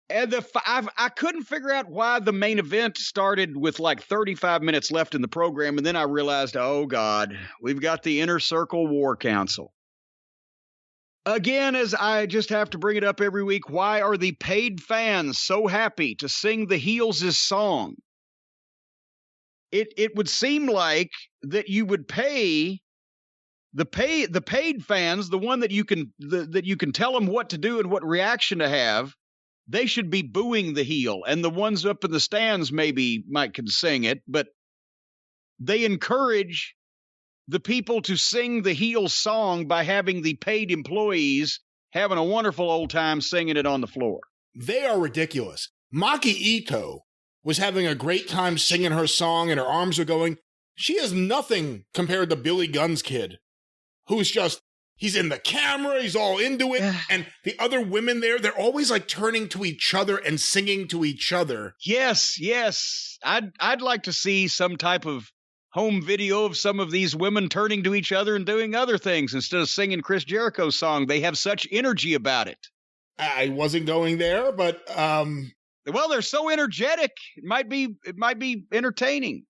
And I couldn't figure out why the main event started with like 35 minutes left in the program. And then I realized, oh, God, we've got the Inner Circle War Council. Again, as I just have to bring it up every week, why are the paid fans so happy to sing the Heels' song? It would seem like that you would pay the paid fans, the one that you can tell them what to do and what reaction to have. They should be booing the heel, and the ones up in the stands can sing it, but they encourage the people to sing the heel song by having the paid employees having a wonderful old time singing it on the floor. They are ridiculous. Maki Ito was having a great time singing her song and her arms are going. She is nothing compared to Billy Gunn's kid, who's just, he's in the camera, he's all into it. And the other women there, they're always like turning to each other and singing to each other. Yes. I'd like to see some type of home video of some of these women turning to each other and doing other things instead of singing Chris Jericho's song. They have such energy about it. I wasn't going there, but well, they're so energetic. It might be entertaining.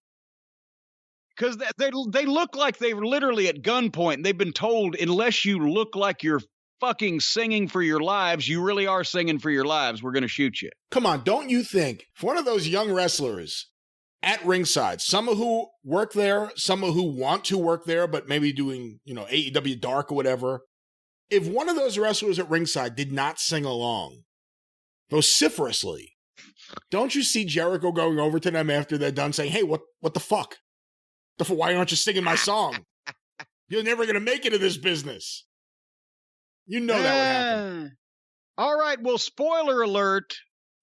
Because they look like they were literally at gunpoint. They've been told, unless you look like you're fucking singing for your lives, you really are singing for your lives, we're going to shoot you. Come on, don't you think if one of those young wrestlers at ringside, some who work there, some who want to work there, but maybe doing, AEW Dark or whatever, if one of those wrestlers at ringside did not sing along vociferously, don't you see Jericho going over to them after they're done saying, hey, what the fuck? Why aren't you singing my song? You're never going to make it in this business. You know that would happen. All right. Well, spoiler alert.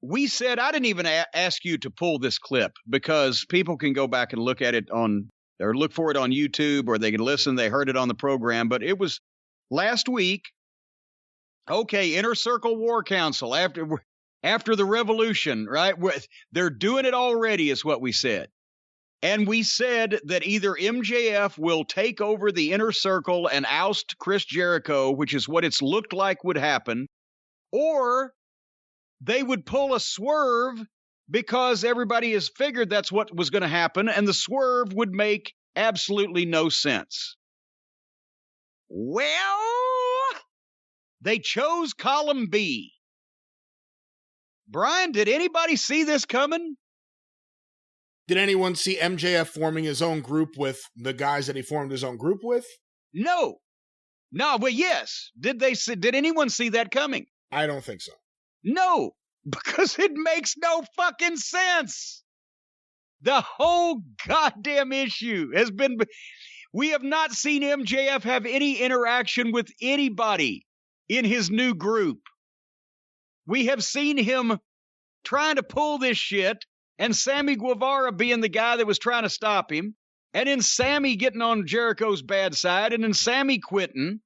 We said, I didn't even ask you to pull this clip because people can go back and look at it or look for it on YouTube, or they can listen. They heard it on the program, but it was last week. Okay. Inner Circle War Council after the revolution, right? They're doing it already is what we said. And we said that either MJF will take over the Inner Circle and oust Chris Jericho, which is what it's looked like would happen, or they would pull a swerve because everybody has figured that's what was going to happen, and the swerve would make absolutely no sense. Well, they chose column B. Brian, did anybody see this coming? Did anyone see MJF forming his own group with the guys that he formed his own group with? No. Well, yes. Did anyone see that coming? I don't think so. No, because it makes no fucking sense. The whole goddamn issue has been, we have not seen MJF have any interaction with anybody in his new group. We have seen him trying to pull this shit, and Sammy Guevara being the guy that was trying to stop him, and then Sammy getting on Jericho's bad side, and then Sammy quitting,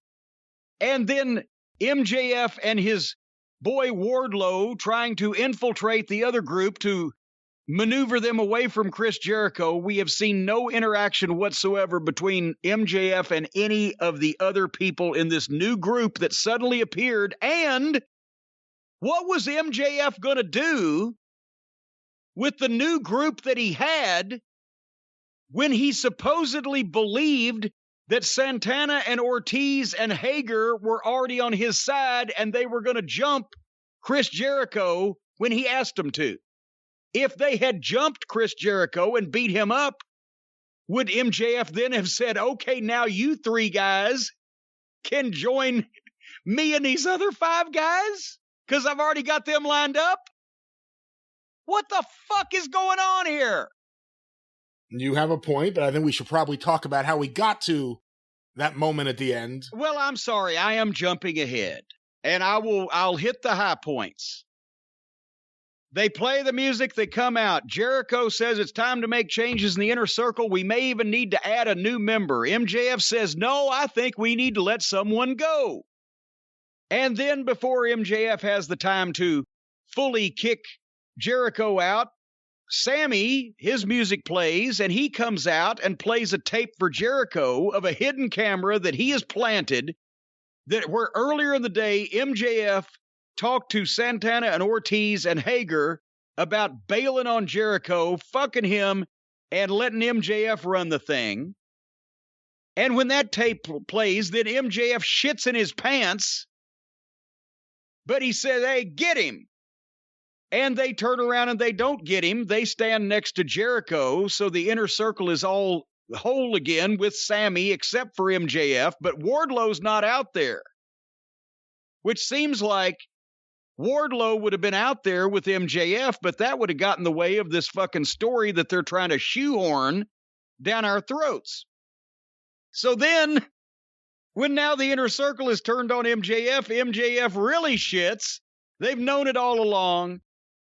and then MJF and his boy Wardlow trying to infiltrate the other group to maneuver them away from Chris Jericho. We have seen no interaction whatsoever between MJF and any of the other people in this new group that suddenly appeared. And what was MJF going to do with the new group that he had when he supposedly believed that Santana and Ortiz and Hager were already on his side and they were going to jump Chris Jericho when he asked them to? If they had jumped Chris Jericho and beat him up, would MJF then have said, okay, now you three guys can join me and these other five guys because I've already got them lined up? What the fuck is going on here? You have a point, but I think we should probably talk about how we got to that moment at the end. Well, I'm sorry. I am jumping ahead, and I'll hit the high points. They play the music, they come out. Jericho says it's time to make changes in the Inner Circle. We may even need to add a new member. MJF says, no, I think we need to let someone go. And then before MJF has the time to fully kick Jericho out, Sammy, his music plays, and he comes out and plays a tape for Jericho of a hidden camera that he has planted, that where earlier in the day MJF talked to Santana and Ortiz and Hager about bailing on Jericho, fucking him, and letting MJF run the thing. And when that tape plays, then MJF shits in his pants. But he said, hey, get him. And they turn around and they don't get him. They stand next to Jericho, so the inner circle is all whole again with Sammy, except for MJF. But Wardlow's not out there, which seems like Wardlow would have been out there with MJF, but that would have gotten in the way of this fucking story that they're trying to shoehorn down our throats. So then, when now the inner circle is turned on MJF really shits. They've known it all along.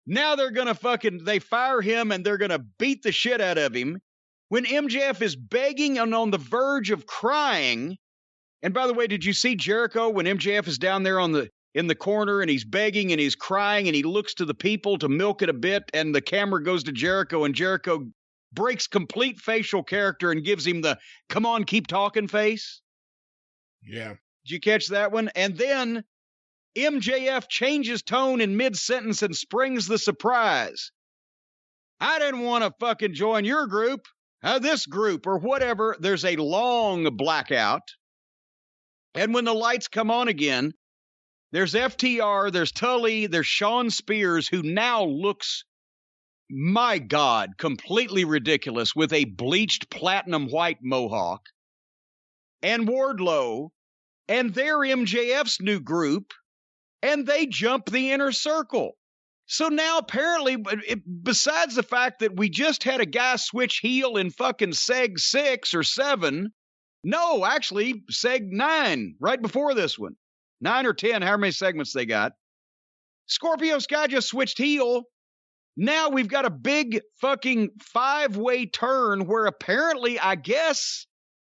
Now they're going to they fire him and they're going to beat the shit out of him. When MJF is begging and on the verge of crying. And by the way, did you see Jericho when MJF is down there in the corner and he's begging and he's crying and he looks to the people to milk it a bit and the camera goes to Jericho and Jericho breaks complete facial character and gives him the come on, keep talking face? Yeah. Did you catch that one? And then MJF changes tone in mid-sentence and springs the surprise. I didn't want to fucking join your group, this group or whatever. There's a long blackout. And when the lights come on again, there's FTR, there's Tully, there's Shawn Spears, who now looks, my God, completely ridiculous with a bleached platinum white mohawk. And Wardlow, and they're MJF's new group, and they jump the inner circle. So now apparently, besides the fact that we just had a guy switch heel in fucking Seg 6 or 7, no, actually, Seg 9, right before this one. 9 or 10, however many segments they got. Scorpio Sky just switched heel. Now we've got a big fucking 5-way turn where apparently, I guess,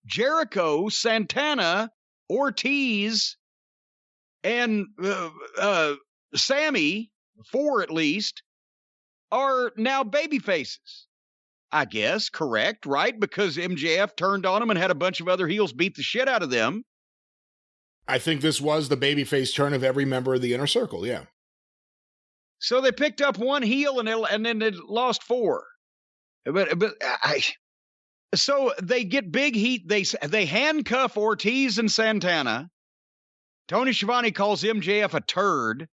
Jericho, Santana, Ortiz, and Sammy, 4 at least, are now baby faces. I guess, correct, right? Because MJF turned on them and had a bunch of other heels beat the shit out of them. I think this was the babyface turn of every member of the inner circle, yeah. So they picked up 1 heel and then they lost 4. So they get big heat. They handcuff Ortiz and Santana. Tony Schiavone calls MJF a turd.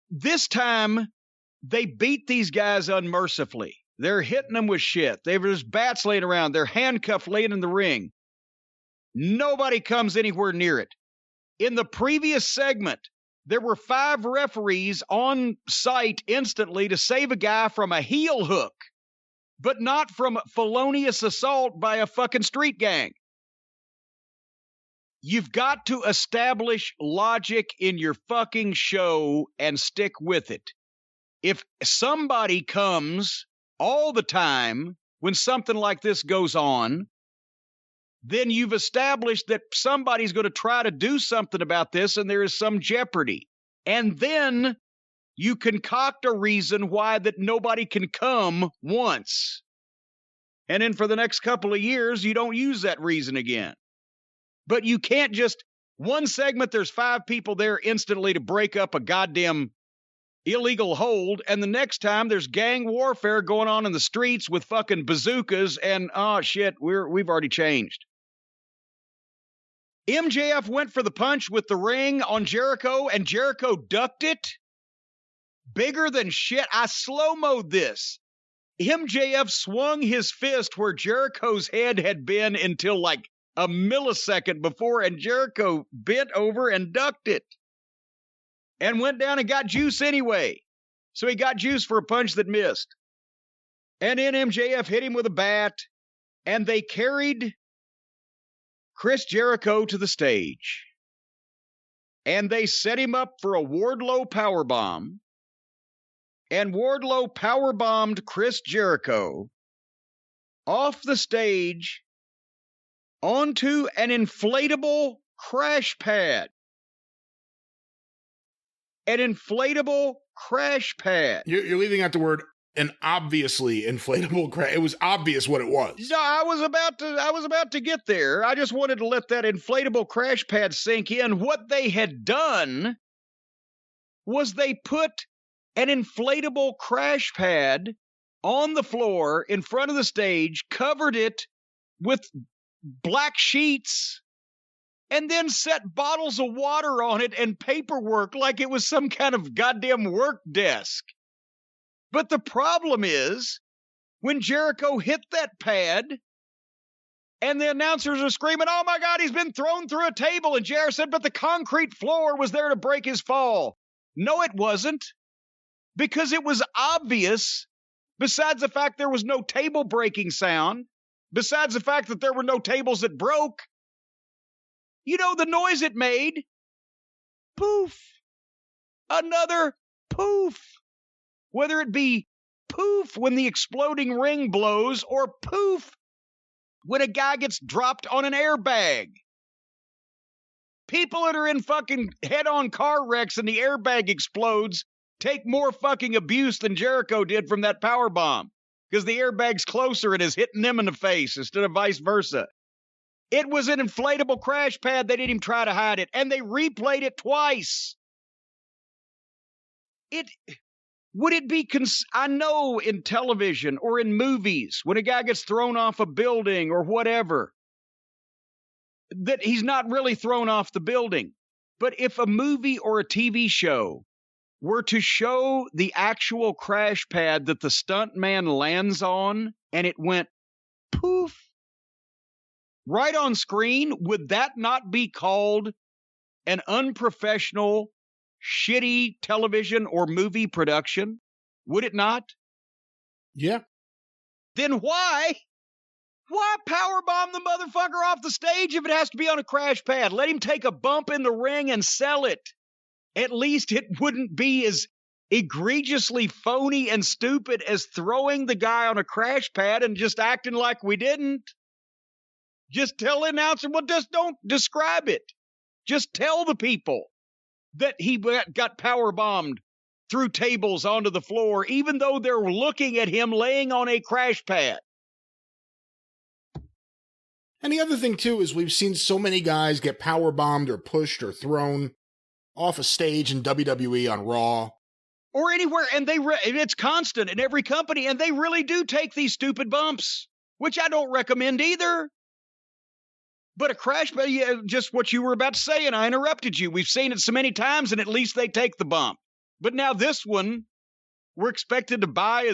This time, they beat these guys unmercifully. They're hitting them with shit. There's bats laying around. They're handcuffed laying in the ring. Nobody comes anywhere near it. In the previous segment, there were 5 referees on site instantly to save a guy from a heel hook, but not from felonious assault by a fucking street gang. You've got to establish logic in your fucking show and stick with it. If somebody comes all the time when something like this goes on, then you've established that somebody's going to try to do something about this and there is some jeopardy. And then you concoct a reason why that nobody can come once. And then for the next couple of years, you don't use that reason again. But you can't just, one segment, there's 5 people there instantly to break up a goddamn illegal hold, and the next time there's gang warfare going on in the streets with fucking bazookas, and oh shit, we've already changed. MJF went for the punch with the ring on Jericho, and Jericho ducked it. Bigger than shit. I slow-moed this. MJF swung his fist where Jericho's head had been until like a millisecond before, and Jericho bent over and ducked it. And went down and got juice anyway. So he got juice for a punch that missed. And then MJF hit him with a bat, and they carried Chris Jericho to the stage. And they set him up for a Wardlow powerbomb. And Wardlow powerbombed Chris Jericho off the stage onto an inflatable crash pad. An inflatable crash pad. You're leaving out the word an obviously inflatable crash. It was obvious what it was. No, I was about to get there. I just wanted to let that inflatable crash pad sink in. What they had done was they put an inflatable crash pad on the floor in front of the stage, covered it with black sheets, and then set bottles of water on it and paperwork like it was some kind of goddamn work desk. But the problem is, when Jericho hit that pad, and the announcers are screaming, "Oh my God, he's been thrown through a table." And Jer said, "But the concrete floor was there to break his fall." No, it wasn't. Because it was obvious, besides the fact there was no table breaking sound, besides the fact that there were no tables that broke, you know the noise it made? Poof. Another poof. Whether it be poof when the exploding ring blows, or poof when a guy gets dropped on an airbag. People that are in fucking head-on car wrecks and the airbag explodes take more fucking abuse than Jericho did from that powerbomb, because the airbag's closer and is hitting them in the face instead of vice versa. It was an inflatable crash pad. They didn't even try to hide it, and they replayed it twice. Would it be, I know in television or in movies, when a guy gets thrown off a building or whatever, that he's not really thrown off the building. But if a movie or a TV show were to show the actual crash pad that the stunt man lands on, and it went poof right on screen, would that not be called an unprofessional, shitty television or movie production? Would it not? Yeah. Then why powerbomb the motherfucker off the stage if it has to be on a crash pad? Let him take a bump in the ring and sell it. At least it wouldn't be as egregiously phony and stupid as throwing the guy on a crash pad and just acting like we didn't. Just tell the announcer, well, just don't describe it. Just tell the people that he got power bombed through tables onto the floor, even though they're looking at him laying on a crash pad. And the other thing, too, is we've seen so many guys get power bombed or pushed or thrown off a stage in WWE on Raw. Or anywhere, and it's constant in every company, and they really do take these stupid bumps, which I don't recommend either. But a crash, just what you were about to say, and I interrupted you. We've seen it so many times, and at least they take the bump. But now this one, we're expected to buy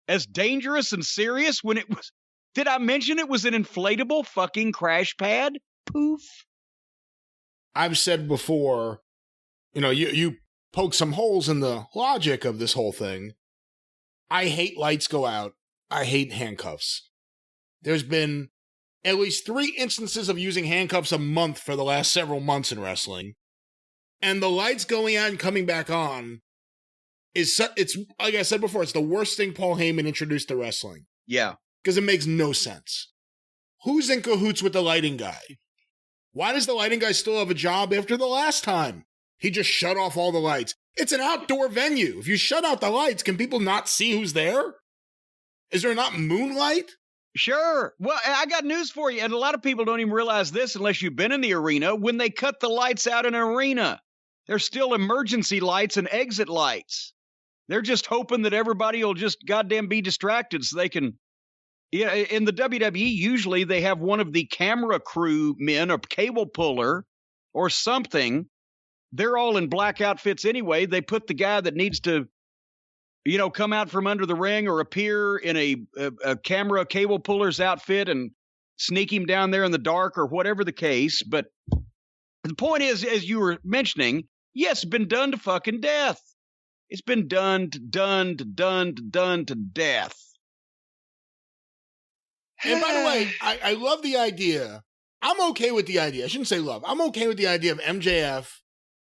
as dangerous and serious when it was. Did I mention it was an inflatable fucking crash pad? Poof. I've said before, you poke some holes in the logic of this whole thing. I hate lights go out. I hate handcuffs. There's been at least 3 instances of using handcuffs a month for the last several months in wrestling. And the lights going out and coming back on it's like I said before, it's the worst thing Paul Heyman introduced to wrestling. Yeah. Because it makes no sense. Who's in cahoots with the lighting guy? Why does the lighting guy still have a job after the last time? He just shut off all the lights. It's an outdoor venue. If you shut out the lights, can people not see who's there? Is there not moonlight? Sure. Well, I got news for you. And a lot of people don't even realize this unless you've been in the arena. When they cut the lights out in an arena, there's still emergency lights and exit lights. They're just hoping that everybody will just goddamn be distracted so they can. Yeah, in the WWE, usually they have one of the camera crew men, a cable puller or something. They're all in black outfits anyway. They put the guy that needs to, come out from under the ring or appear in a camera cable puller's outfit and sneak him down there in the dark or whatever the case. But the point is, as you were mentioning, yes, it's been done to fucking death. It's been done to death. And by the way, I love the idea. I'm okay with the idea. I shouldn't say love. I'm okay with the idea of MJF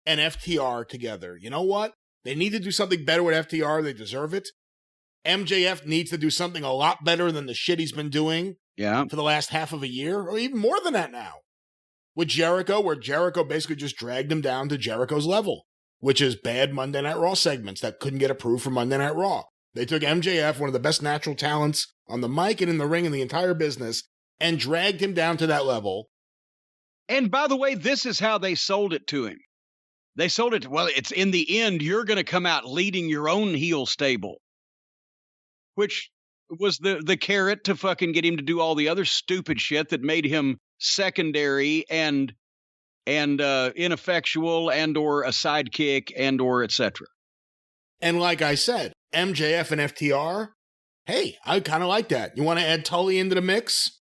and FTR together. You know what? They need to do something better with FTR. They deserve it. MJF needs to do something a lot better than the shit he's been doing for the last half of a year, or even more than that now. With Jericho, where Jericho basically just dragged him down to Jericho's level, which is bad Monday Night Raw segments that couldn't get approved for Monday Night Raw. They took MJF, one of the best natural talents on the mic and in the ring in the entire business, and dragged him down to that level. And by the way, this is how they sold it to him. They sold it. Well, it's in the end, you're going to come out leading your own heel stable, which was the carrot to fucking get him to do all the other stupid shit that made him secondary and ineffectual and or a sidekick and or etc. And like I said, MJF and FTR, hey, I kind of like that. You want to add Tully into the mix?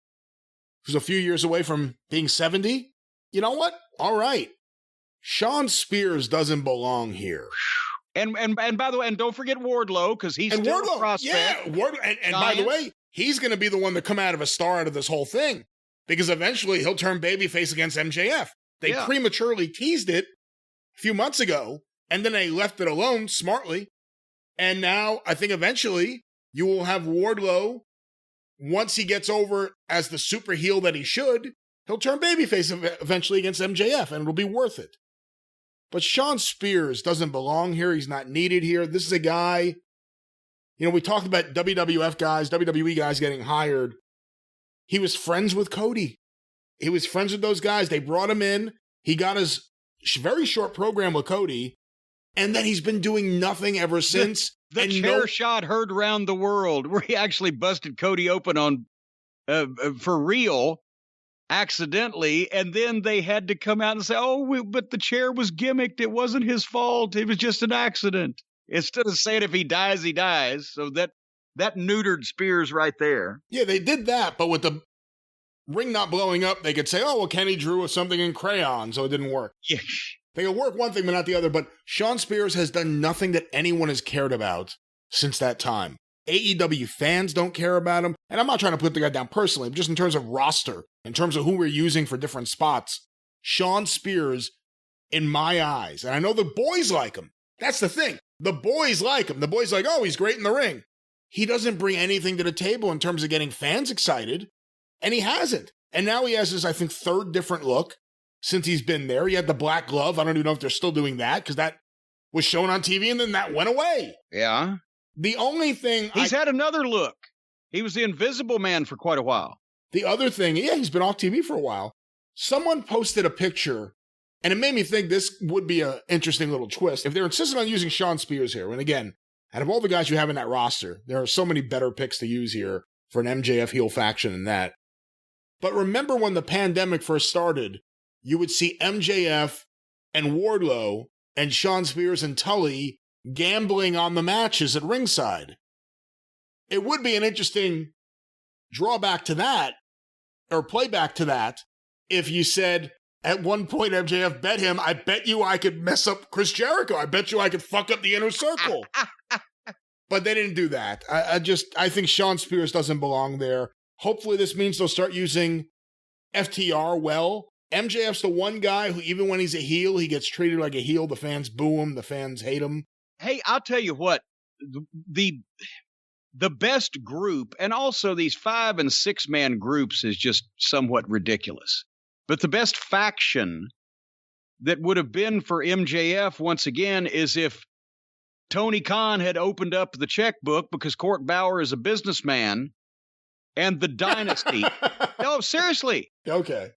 Who's a few years away from being 70? You know what? All right. Sean Spears doesn't belong here. And by the way, and don't forget Wardlow, because he's and still Wardlow, a prospect. Yeah, and by the way, he's going to be the one to come out of a star out of this whole thing, because eventually he'll turn babyface against MJF. They prematurely teased it a few months ago, and then they left it alone smartly. And now I think eventually you will have Wardlow, once he gets over as the super heel that he should, he'll turn babyface eventually against MJF, and it'll be worth it. But Sean Spears doesn't belong here. He's not needed here. This is a guy, we talked about WWF guys, WWE guys getting hired. He was friends with Cody. He was friends with those guys. They brought him in. He got his very short program with Cody, and then he's been doing nothing ever since. The chair shot heard around the world where he actually busted Cody open on for real, accidentally, and then they had to come out and say, but the chair was gimmicked. It wasn't his fault. It was just an accident. Instead of saying if he dies, he dies. So that neutered Spears right there. Yeah, they did that, but with the ring not blowing up, they could say, Kenny drew something in crayon, so it didn't work. Yeah. They could work one thing, but not the other. But Sean Spears has done nothing that anyone has cared about since that time. AEW fans don't care about him. And I'm not trying to put the guy down personally, but just in terms of roster, in terms of who we're using for different spots, Sean Spears, in my eyes, and I know the boys like him. That's the thing. The boys like him. The boys like, he's great in the ring. He doesn't bring anything to the table in terms of getting fans excited, and he hasn't. And now he has his, I think, third different look since he's been there. He had the black glove. I don't even know if they're still doing that, because that was shown on TV, and then that went away. Yeah. The only thing... He's had another look. He was the Invisible Man for quite a while. The other thing, he's been off TV for a while. Someone posted a picture, and it made me think this would be an interesting little twist. If they're insisting on using Sean Spears here, and again, out of all the guys you have in that roster, there are so many better picks to use here for an MJF heel faction than that. But remember when the pandemic first started, you would see MJF and Wardlow and Sean Spears and Tully gambling on the matches at ringside. It would be an interesting drawback to that, or playback to that, if you said, at one point MJF bet him, I bet you I could mess up Chris Jericho. I bet you I could fuck up the Inner Circle. But they didn't do that. I think Sean Spears doesn't belong there. Hopefully this means they'll start using FTR well. MJF's the one guy who, even when he's a heel, he gets treated like a heel. The fans boo him. The fans hate him. Hey, I'll tell you what, the best group, and also these 5- and 6-man groups, is just somewhat ridiculous. But the best faction that would have been for MJF, once again, is if Tony Khan had opened up the checkbook, because Court Bauer is a businessman, and the Dynasty. No, seriously. Okay.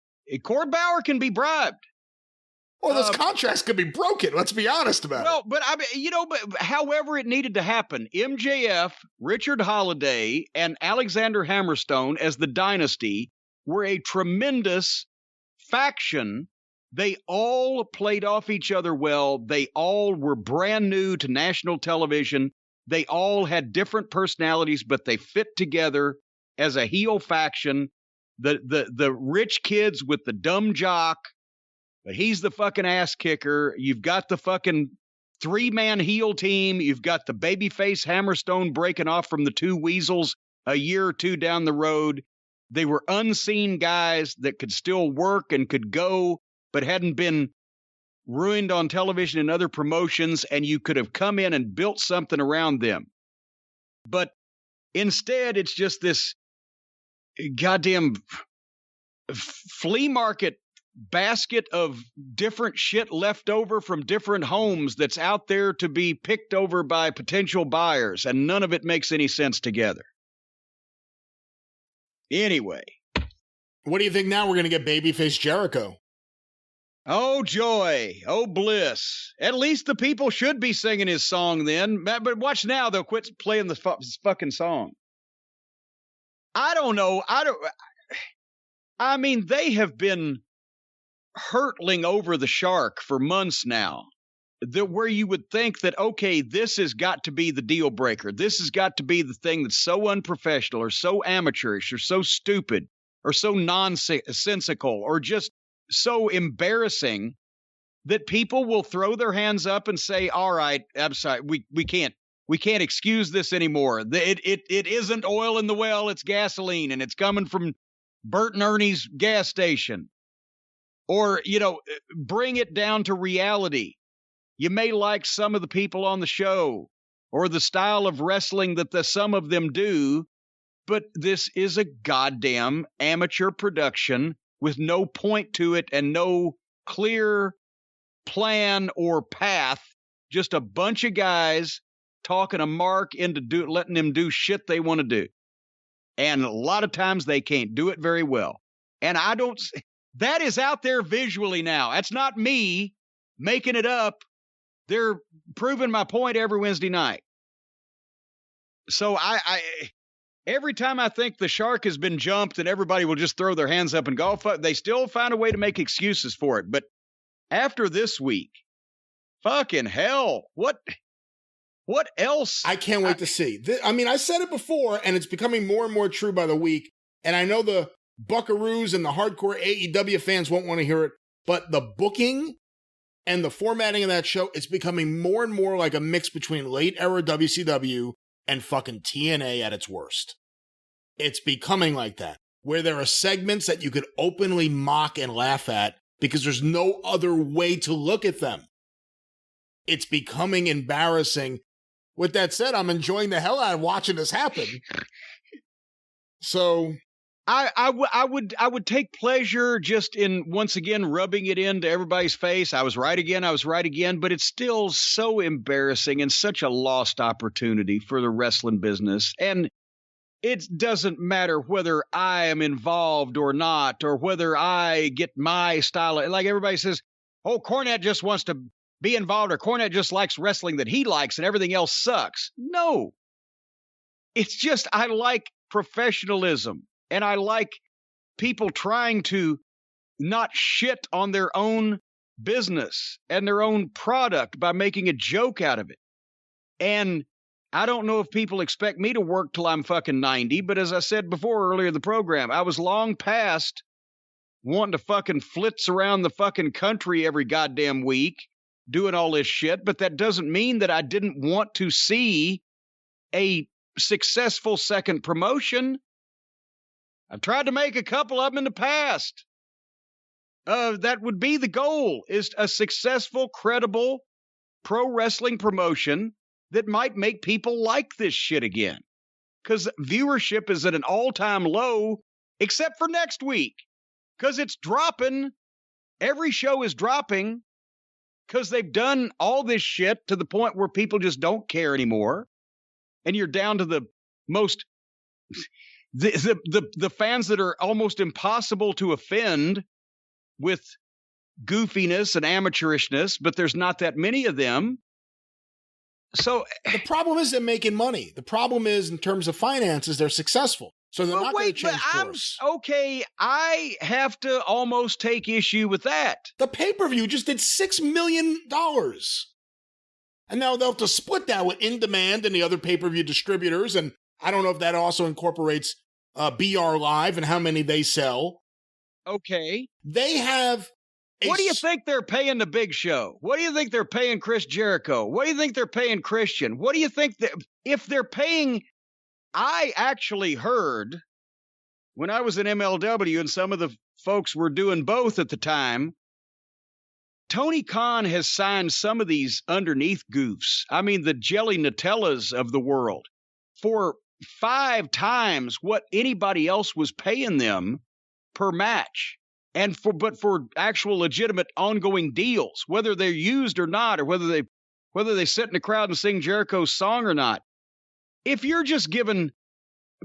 Court Bauer can be bribed. Well, those contracts could be broken. Let's be honest about it. Well, but I mean, but however it needed to happen, MJF, Richard Holiday, and Alexander Hammerstone as the Dynasty were a tremendous faction. They all played off each other well. They all were brand new to national television. They all had different personalities, but they fit together as a heel faction. The rich kids with the dumb jock, but he's the fucking ass kicker. You've got the fucking 3-man heel team. You've got the babyface Hammerstone breaking off from the two weasels a year or two down the road. They were unseen guys that could still work and could go, but hadn't been ruined on television and other promotions, and you could have come in and built something around them. But instead, it's just this goddamn flea market basket of different shit left over from different homes that's out there to be picked over by potential buyers, and none of it makes any sense together. Anyway. What do you think now we're going to get babyface Jericho? Oh, joy. Oh, bliss. At least the people should be singing his song then. But watch now, they'll quit playing the fucking song. I don't know. I mean, they have been hurtling over the shark for months now. Where you would think that, okay, this has got to be the deal breaker. This has got to be the thing that's so unprofessional or so amateurish or so stupid or so nonsensical or just so embarrassing that people will throw their hands up and say, all right, I'm sorry, we can't excuse this anymore. It isn't oil in the well, it's gasoline, and it's coming from Bert and Ernie's gas station. Or, bring it down to reality. You may like some of the people on the show or the style of wrestling that some of them do, but this is a goddamn amateur production with no point to it and no clear plan or path. Just a bunch of guys talking a mark into letting them do shit they want to do. And a lot of times they can't do it very well. And that is out there visually now. That's not me making it up. They're proving my point every Wednesday night. So I every time I think the shark has been jumped and everybody will just throw their hands up and go, they still find a way to make excuses for it. But after this week, fucking hell, what else? I can't wait to see. I said it before, and it's becoming more and more true by the week. And I know the buckaroos and the hardcore AEW fans won't want to hear it, but the booking and the formatting of that show, it's becoming more and more like a mix between late era WCW and fucking TNA at its worst. It's becoming like that, where there are segments that you could openly mock and laugh at because there's no other way to look at them. It's becoming embarrassing. With that said, I'm enjoying the hell out of watching this happen. So I would take pleasure just in, once again, rubbing it into everybody's face. I was right again, but it's still so embarrassing and such a lost opportunity for the wrestling business. And it doesn't matter whether I am involved or not, or whether I get my style. Like everybody says, oh, Cornette just wants to be involved, or Cornette just likes wrestling that he likes and everything else sucks. No, it's just, I like professionalism. And I like people trying to not shit on their own business and their own product by making a joke out of it. And I don't know if people expect me to work till I'm fucking 90, but as I said before earlier in the program, I was long past wanting to fucking flitz around the fucking country every goddamn week doing all this shit. But that doesn't mean that I didn't want to see a successful second promotion. I've tried to make a couple of them in the past. That would be the goal, is a successful, credible pro wrestling promotion that might make people like this shit again. Because viewership is at an all-time low, except for next week. Because it's dropping. Every show is dropping. Because they've done all this shit to the point where people just don't care anymore. And you're down to the most... The fans that are almost impossible to offend with goofiness and amateurishness, but there's not that many of them. So the problem is they're making money. The problem is, in terms of finances, they're successful. So they're not going to change course. Okay, I have to almost take issue with that. The pay-per-view just did $6 million. And now they'll have to split that with In Demand and the other pay-per-view distributors. And I don't know if that also incorporates BR Live and how many they sell. Okay. They have... What do you think they're paying the Big Show? What do you think they're paying Chris Jericho? What do you think they're paying Christian? What do you think that if they're paying... I actually heard when I was in MLW and some of the folks were doing both at the time, Tony Khan has signed some of these underneath goofs. I mean, the Jelly Nutellas of the world for 5 times what anybody else was paying them per match. And for actual legitimate ongoing deals, whether they're used or not, or whether they sit in the crowd and sing Jericho's song or not. If you're just giving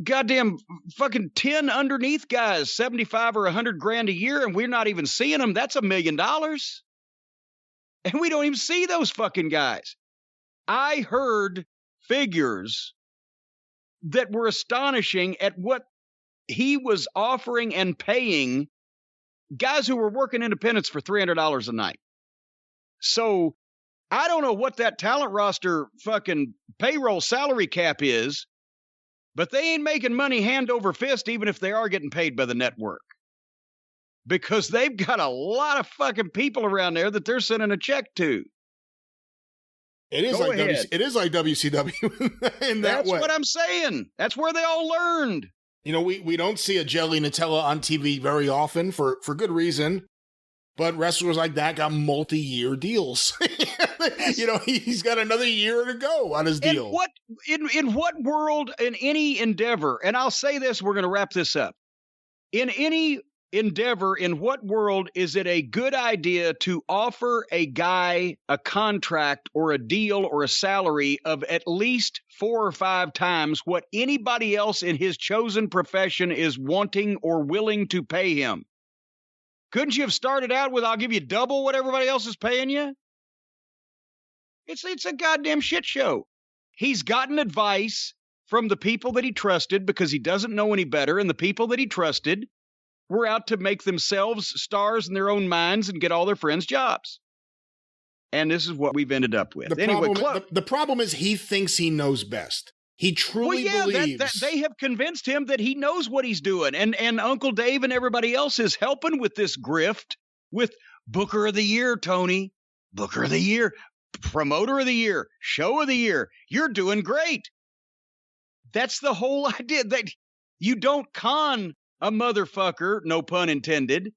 goddamn fucking 10 underneath guys, 75 or 100 grand a year, and we're not even seeing them. That's $1 million. And we don't even see those fucking guys. I heard figures that were astonishing at what he was offering and paying guys who were working independents for $300 a night. So I don't know what that talent roster fucking payroll salary cap is, but they ain't making money hand over fist, even if they are getting paid by the network. Because they've got a lot of fucking people around there that they're sending a check to. It is like WCW in that That's way. what I'm saying. That's where they all learned. You know, we don't see a Jelly Nutella on TV very often for good reason. But wrestlers like that got multi-year deals. You know, he's got another year to go on his deal. In what world, in any endeavor, and I'll say this, we're going to wrap this up. In any endeavor, in what world is it a good idea to offer a guy a contract or a deal or a salary of at least 4 or 5 times what anybody else in his chosen profession is wanting or willing to pay him? Couldn't you have started out with, I'll give you double what everybody else is paying you? It's a goddamn shit show. He's gotten advice from the people that he trusted because he doesn't know any better, and the people that he trusted were out to make themselves stars in their own minds and get all their friends jobs. And this is what we've ended up with. The problem is he thinks he knows best. He truly believes. That they have convinced him that he knows what he's doing. And Uncle Dave and everybody else is helping with this grift with Booker of the Year, Tony. Booker of the Year, Promoter of the Year, Show of the Year. You're doing great. That's the whole idea. That you don't con a motherfucker, no pun intended,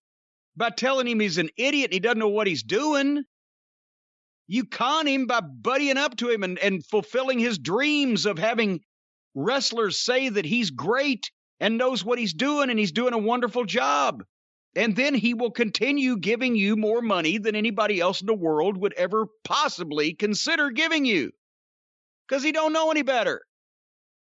by telling him he's an idiot and he doesn't know what he's doing. You con him by buddying up to him and fulfilling his dreams of having wrestlers say that he's great and knows what he's doing and he's doing a wonderful job. And then he will continue giving you more money than anybody else in the world would ever possibly consider giving you. Because he don't know any better.